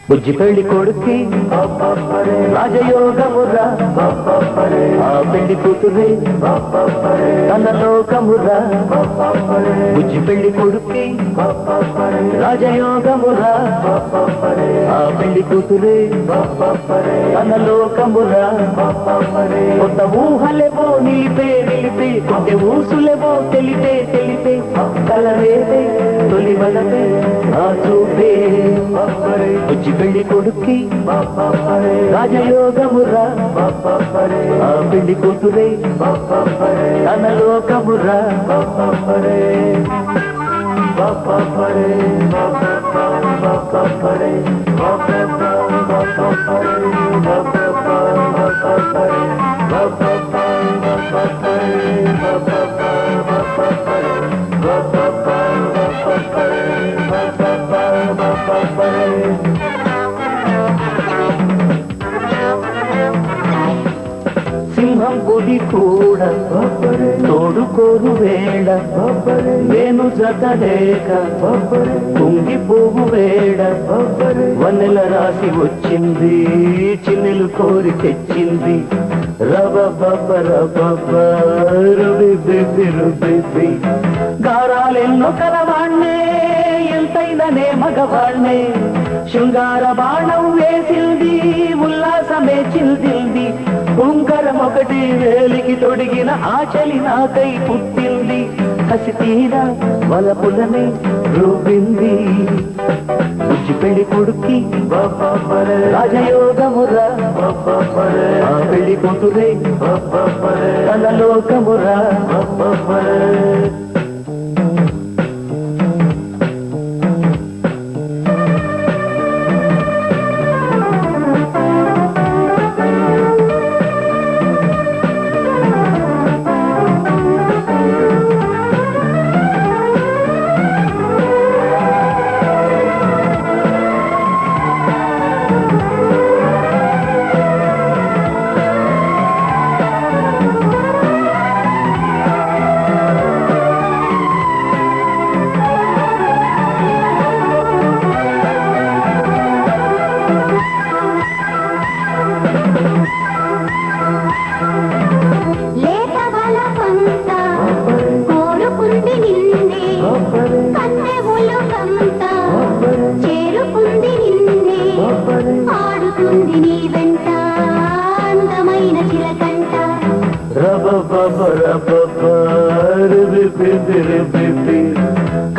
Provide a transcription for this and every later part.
బుజ్జి పెళ్లి కొడుక్కి రాజయోగమురా, ఆ పెళ్లి కూతురే తన లోకమురా. బుజ్జి పెళ్లి కొడుక్కి రాజయోగమురా, ఆ పెళ్లి కూతురే తన లోకమురా. కొత్త ఊహలేవో నిలిపే నిలిపే, కొత్త ఊసులేవో తెలిపే తెలిపే, కలవేపే తొలి వలపే ఆ చూపే. బుజ్జి పెళ్లి కొడుక్కి రాజయోగమురా, ఆ పెళ్లి కూతురే తన లోకమురా. సింహం గుడి కూడా తోడుకోరు వేళ, నేను జతలేక కుంగిపోవు వేళ. వన్నెల రాసి వచ్చింది, చిన్నెలు కోరి తెచ్చింది. రబబబరబబరుబిబిబిరుబిబి, గారాలెన్నో కలవాణ్ణే ఎంతైననే మగవాణ్ణే. శృంగార బాణం వేసింది, ఉల్లాసమే చిల్దింది. ఉంగరం ఒకటి వేలికి తొడిగిన ఆచలి నాకై పుట్టింది. కసి తీరా వలపులనే రూపింది. బుజ్జి పెళ్లి కొడుక్కి రాజయోగమురా, ఆ పెళ్లి కూతురే తన లోకమురా.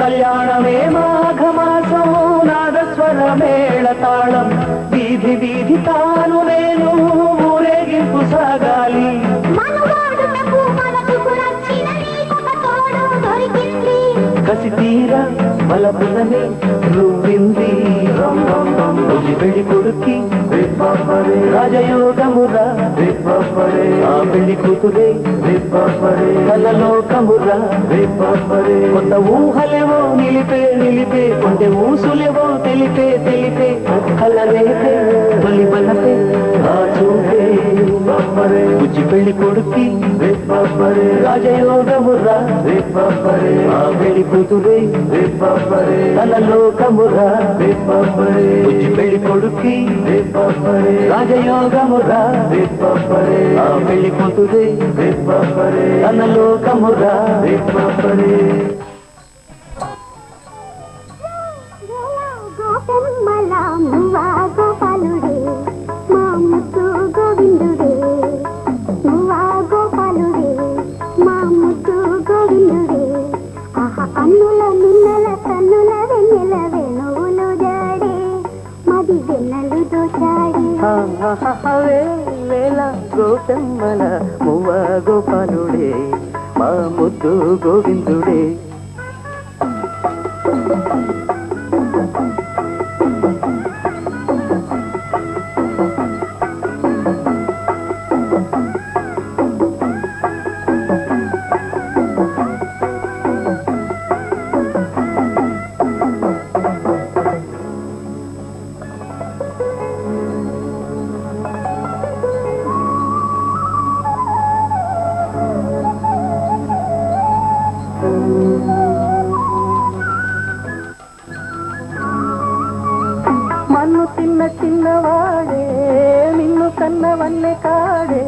కళ్యాణమే మాఘమాసం, నాదస్వర మేళ తాళం. వీధి వీధి తాను నేను ఊరేగింపు సాగాలి. కసి తీరా బలబులనే రూపింది. బుజ్జి పెళ్లి కొడుక్కి రాజయోగమురా, ఆ పెళ్లి కూతురే తన లోకమురా. కొత్త ఊహలేవో నిలిపే నిలిపే, కొంత ఊసులేవో తెలిపే తెలిపే, కలరేపే తొలి బలపే ఆ చూపే. బుజ్జి పెళ్లి కొడుక్కి రాజయోగమురా, ఆ పెళ్లి కూతురే తన లోకమురా. బుజ్జి పెళ్లి కొడుక్కి రాజయోగమురా, ఆ పెళ్లి కూతురే తన లోకమురా. అన్నుల మిన్నెల కన్నుల వెన్నెల వెనువులు జాడే, మది వెన్నెలు దోచాడే. వేల గోపెమ్మల మువ్వ గోపాలుడే, మా ముద్దు గోవిందుడే. తిన్న చిన్నవాడే నిన్ను కన్నవన్నె కాడే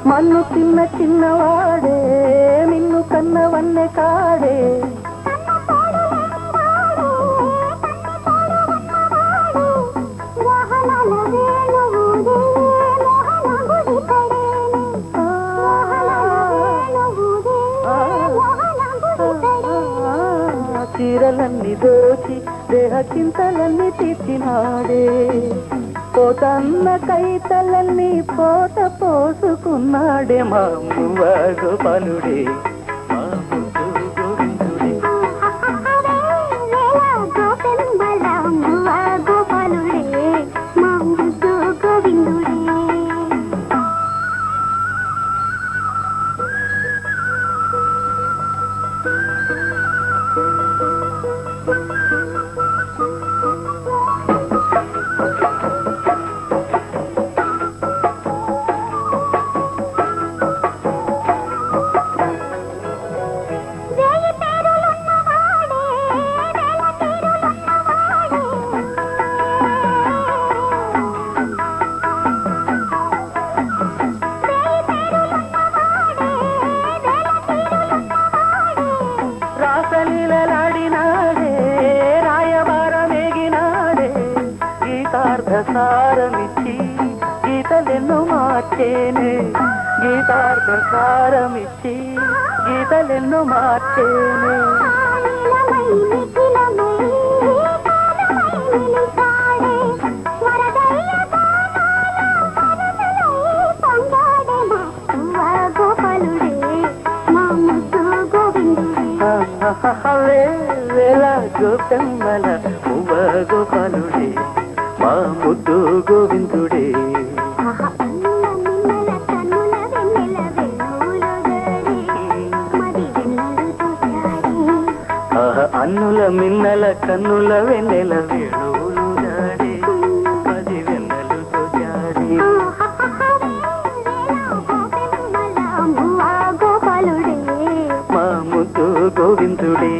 మన్ను తిన్న చిన్నవాడే నిన్ను కన్నవన్నె కాడే చీరలన్నీ దోచి దేహ చింతలన్నీ తీర్చినాడే పోతన్న కైతలన్నీ పోత పోసుకున్నాడే మా మువ్వ గోపాలుడే మా ముద్దు గోవిందుడే సారమిచ్చి గీతలెన్నో మార్చేనే గీతార్థసారమిచ్చి గీతలెన్నో మార్చేనే వేళ గోపెమ్మల మువ్వ గోపాలుడే మా ముద్దు గోవిందుడే అన్నుల మిన్నల కన్నుల వెన్నెల వేణువులు జాడే పది వెన్నెలతో జాడే మా ముద్దు గోవిందుడే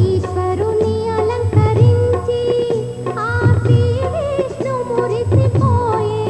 ఈశ్వరుని అలంకరించి ఆ శ్రీ విష్ణు మురిసిపోయే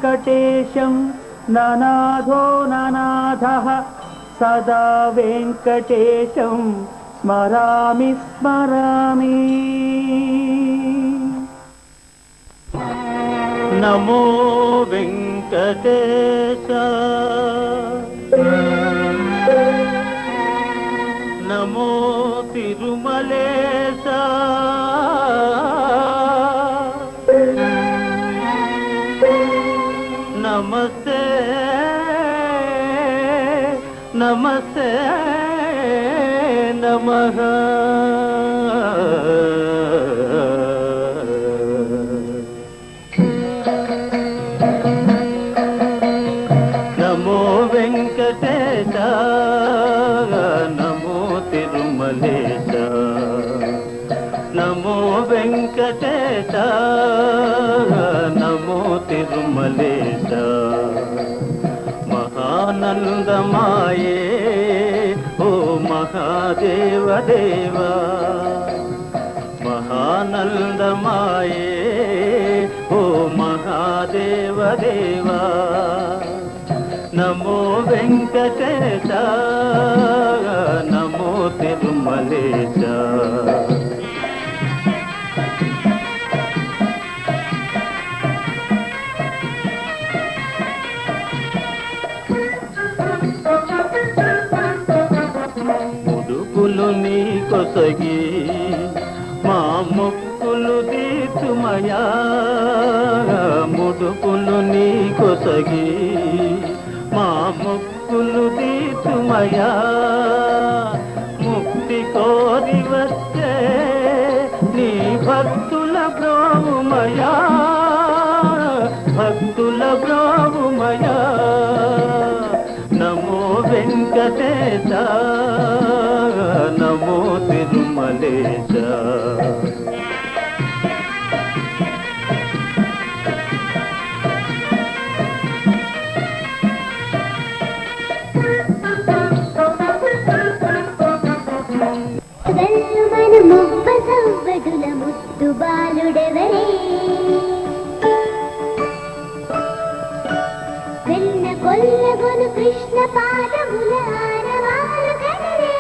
వెంకటేశం ననాథో ననాథః సదా వెంకటేశం స్మరామి స్మరామి. నమో వెంకటేశ నమో తిరుమలేశ నమస్తే నమస్తే నమః. నమో వెంకటేశ నమో తిరుమలేశ నమో వెంకటేశ నమో తిరుమలేశ. మహానందమాయే ఓ మహాదేవ దేవా మహానందమాయే ఓ మహాదేవ దేవా. నమో వెంకటేశ నమో తిరుమలేశ. ముడుపులు నీ కొసగి మా మొక్కులు తీర్చుమయా. ముడుపులు నీ కొసగి మా మొక్కులు తీర్చుమయా. ముక్తి కోరి వచ్చే నీ భక్తుల బ్రోవుమయా భక్తుల బ్రోవుమయా. నమో వెంకటేశ నమో తిరుమలేశ. మన ముప్ప సవ్వడుల ముద్దు బాలుడెవరే. వెన్న కొల్లగొను కృష్ణ పాదముల ఆనవాలు కదరే.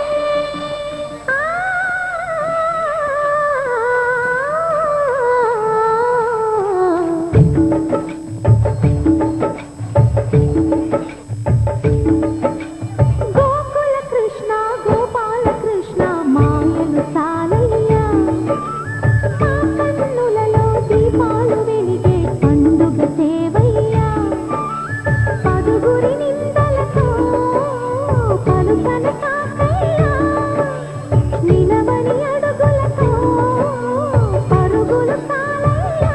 గోకుల కృష్ణ గోపాల కృష్ణ మాయలు సాలయ్యా. మా కన్నులలో దీపాలు వెలిగే పండుగ సేవయ్యా. పదుగురి నిందలతో పలుకన కాకయ్యా. నిలవని అడుగులతో పరుగులు సాలయ్యా.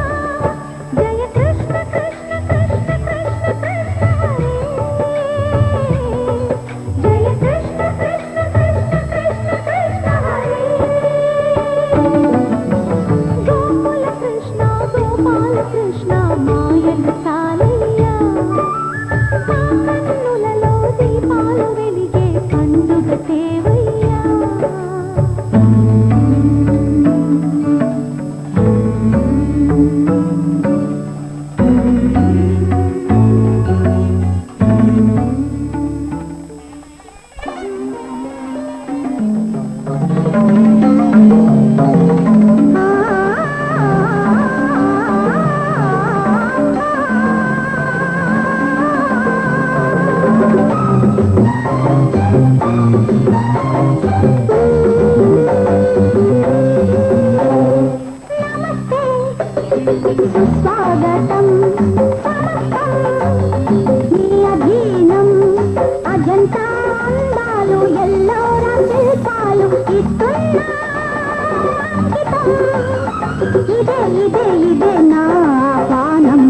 జయ కృష్ణ కృష్ణ కృష్ణ కృష్ణ కృష్ణ హరే. జయ కృష్ణ కృష్ణ కృష్ణ కృష్ణ కృష్ణ హరే. గోకుల కృష్ణ గోపాల కృష్ణ మాయలు సాలయ్యా. మా కన్నులలో దీపాలు వెలిగే పండుగ సేవయ్యా. సుస్వాగతం సమస్తం నీ అధీనం. అజంతా అందాలు ఎల్లోరా శిల్పాలు ఇస్తున్నా అంకితం. ఇదే ఇదే ఇదే నా పానం.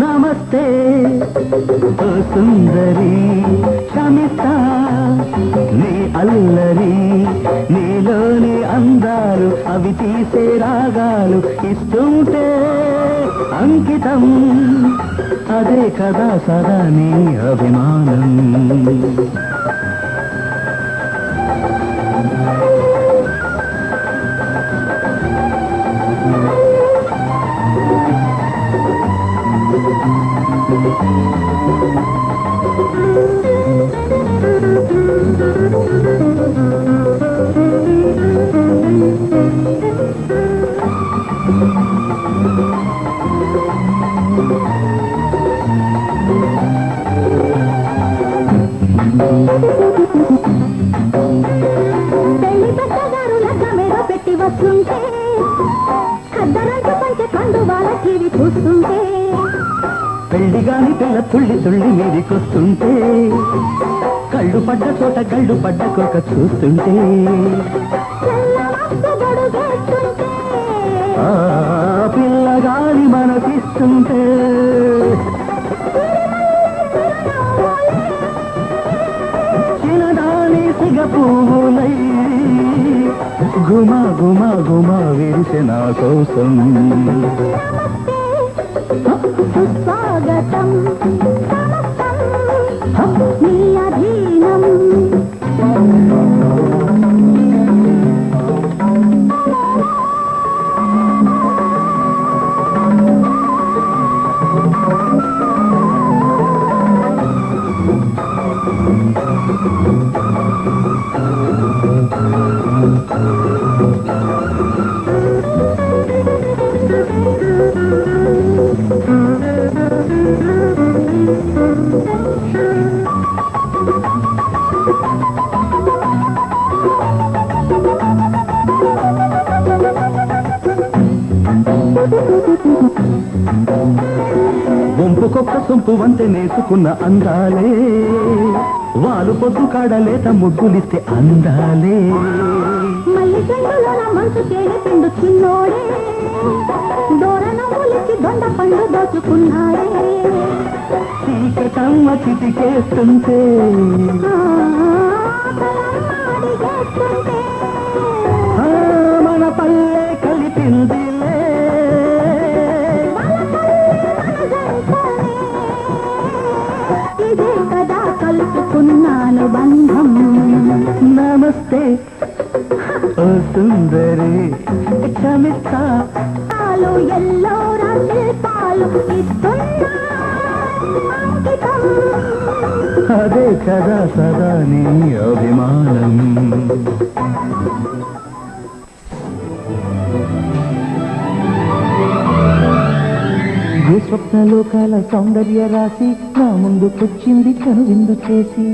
నమస్తే ఓ సుందరి క్షమిస్తా నీ అల్లరి నీలోని అందాలు అవి తీసి కలిసే రాగాలు ఇస్తుంటే అంకితం అదే కదా సదా నీ అభిమానం. పెళ్లి పెద్దగారు లగ్గమేదో పెట్టి వస్తుంటే ఖద్దరంటూ పంచే కండు వాళ్ళ టీవీ చూస్తుంటే పెళ్లి గాని పిల్ల తుళ్ళి తుళ్ళి మీదికొస్తుంటే కళ్ళు పడ్డ చోట కళ్ళు పడ్డ కోక చూస్తుంటే చెల్లమస్తు గొడుగేస్తుంటే ఆ పిల్లగాలి మనకిస్తుంటే చిన్నదాని సిగ పువ్వులై గుమా గుమా గుమా విరిసె నా కోసం. సుస్వాగతం సమస్తం నీ అధీనం. వంపుకొక్క సొంపు వంతె నేసుకున్న అందాలే వాలు పొద్దు కాడలేత ముగ్గులిస్తే అందాలే. మల్లి చెండులోన మనసు తేనె పిండు చిన్నోడే దూరన మూలికి దొండ పండు దోచుకున్నాడే. చీకటమ్మ చిటికేస్తుంటే అడిగేస్తుంటే మన పల్లె కలిపిందిలే. ఇదే కదా కలుసుకున్నాను బంధం. నమస్తే ఓ సుందరి క్షమిస్తా పాలు ఎల్లోరా శిల్పాలు ఇస్తున్నా అంకితం. అదే కదా సదా నీ అభిమానం. ఏ స్వప్నలోకాల సౌందర్య రాశి నా ముందుకొచ్చింది కనువిందు చేసి.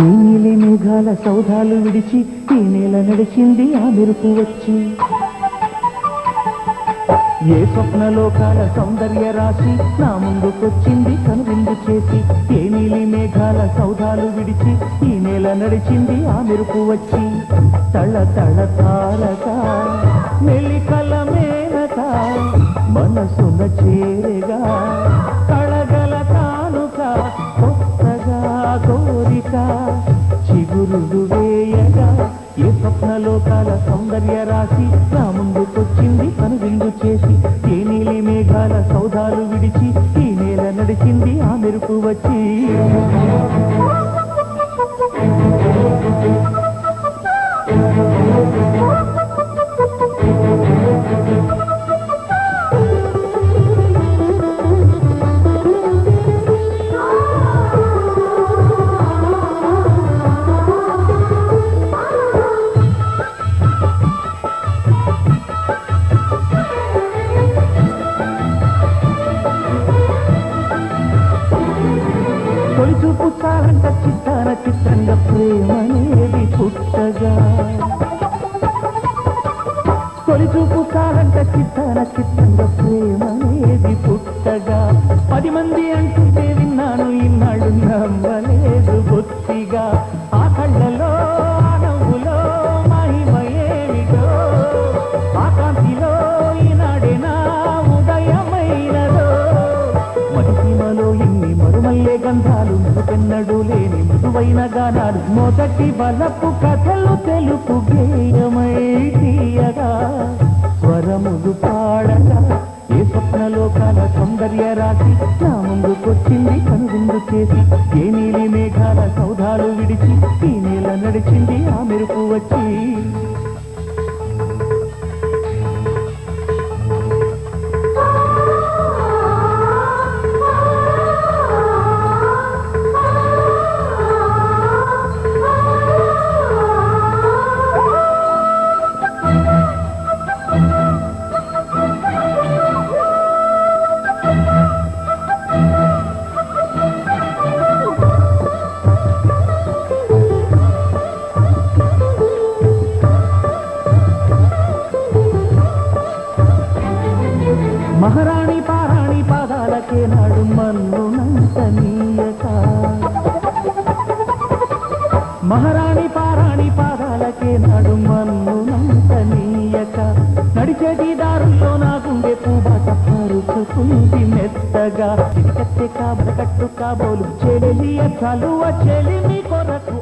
ఏ నీలి మేఘాల సౌధాలు విడిచి ఈ నేల నడిచింది ఆ మెరుపు వచ్చి. ఏ స్వప్నలోకాల సౌందర్య రాశి నా ముందుకొచ్చింది కనువిందు చేసి. ఏ నీలి మేఘాల సౌధాలు విడిచి ఈ నేల నడిచింది ఆ మెరుపు వచ్చి. తళ తళ తారక మెలికల మేనక మనసున చేరగా కళగల కానుక కొత్తగా కోరిక చిగురులు వేయగా. ఏ స్వప్నలోకాల సౌందర్య రాశి నా ముందుకొచ్చింది కనువిందు చేసి. ఏ నీలి మేఘాల సౌధాలు విడిచి ఈ నేల నడిచింది ఆ మెరుపు వచ్చి. తొలి చూపు చాలంట చిత్తాన చిత్రంగా ప్రేమనేది పుట్టగా. తొలి చూపు చాలంట చిత్తాన చిత్రంగా ప్రేమనేది పుట్టగా. 10 మంది అంటుంటే విన్నాను ఇన్నాళ్ళు నమ్మలేదు బొత్తిగా. ఆ కళ్ళలో ఆ నవ్వులో మహిమ ఏమిటో ఆ కాంతిలో ఈనాడే నా ఉదయమైనదో. మహిమలో ఇన్ని మరుమల్లే గంధాలు మునుపెన్నడు లేని మృదువైన గానాలు మొదటి బలపు కథలు తెలుపు గేయమై. మహారాణి పారాణి పాదాలకే నాడు మన్నునంత నీయక నడిచేటి దారుల్లో నా గుండె పూబాట పారుచుకుంది మెత్తగా చిటికత్తె కాబడకట్టు కాబోలు చెలియ చలువ చెలిమి కొరకు